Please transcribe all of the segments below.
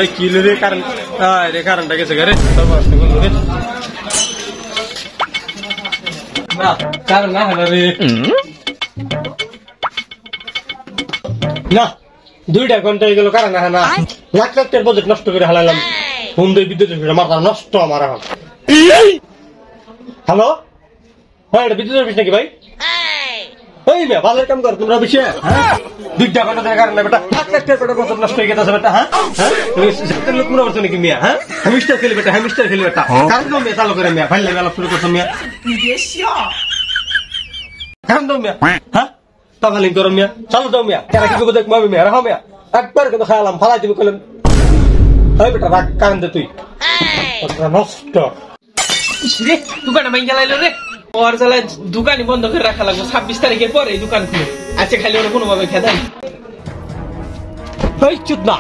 এই কি রে কারেন্ট রে কারেন্টটা গেছে ঘরে সব আসতে বল রে না কারেন্ট না হলো রে না 2টা ঘন্টা হয়ে গেল কারেন্ট না না লাখ লাখ টাকার বাজেট নষ্ট করে হালালাম ফোন দিয়ে বিদ্যুৎ মাথা নষ্ট আমার এখন হ্যালো হ্যাঁ এটা বিদ্যুৎ অফিস নাকি ভাই ওই মেয়ে ভালো কাম কর তোমরা বেশি হ্যাঁ 2টা ঘন্টা ধরে কারেন্ট না বেটা লাখ লাখ টাকার বাজেট নষ্ট হয়ে গেছে বেটা হ্যাঁ হ্যাঁ তুমি সেকেন্ড লোক মনে করছো নাকি মিয়া হ্যাঁ হ্যামস্টার খেলে বেটা কারেন্ট দাও মেয়ে চালু করে মিয়া ভাই লাগে আলাপ শুরু করছো মিয়া কারেন্ট দাও মিয়া হ্যাঁ তাহলে করো মিয়া চালু দাও মিয়া কেন কি করবো দেখ মামি মিয়া রাখো মিয়া একবার কিন্তু খাইলাম ফালাই দিবি কইলাম এই বেটা রাখ কারেন্ট দে তুই নষ্ট রে দোকানে মাইন জ্বালাইলো রে ওর জ্বালায় দোকানই বন্ধ করে রাখা লাগবে 26 তারিখের পরে এই দোকান খুলে আজকে খালি ওরা কোনোভাবে খেদাই এই চুদনা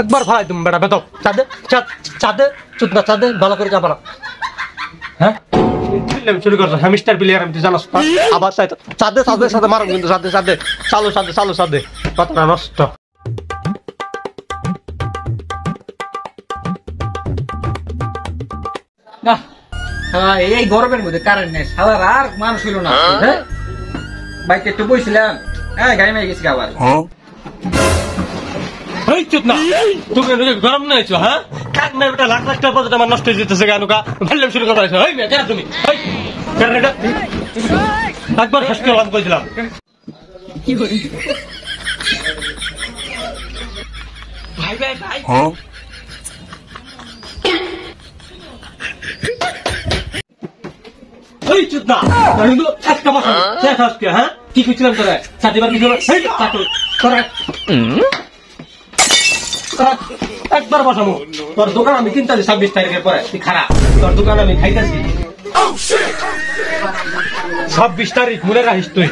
একবার ফালাই তুমি বেটা বেতো চাঁদে চাঁদে চুদনা চাঁদে ভালো করে যাবা না হ্যাঁ শুরু করছো হ্যামস্টার প্লেয়ার আমি জানাস আবার চাঁদে চাঁদে সাথে মারো কিন্তু চাঁদে চাঁদে চালু চাঁদে কতটা নষ্ট না এই গরমের মধ্যে কারেন্ট নেই সারা আর মানুষ হইল না হ্যাঁ বাইকে একটু বইছিলাম হ্যাঁ গাড়ি মেয়ে গেছি আবার এই চুদনা তুমি গরম না হয়েছো হ্যাঁ কাক না বেটা লাখ লাখ টাকা বাজেট আমার নষ্ট হয়ে যেতেছে গানুকা ভাল্লাম শুরু করতে হয়েছে এই মেয়ে কেন তুমি এই কারেন্টটা একবার ফাঁস করলাম কইছিলাম কি করে ভাই ভাই ভাই এই চুদনা কিন্তু একটা মাস শেষ আজকে হ্যাঁ কি কইছিলাম তোরা সাথীবার কিছু তোরা একবার বসাবো তোর দোকান আমি কিনতেছি 26 তারিখের পরে তুই খারাপ তোর দোকান আমি খাইতেছি 26 তারিখ মনে রাখিস তুই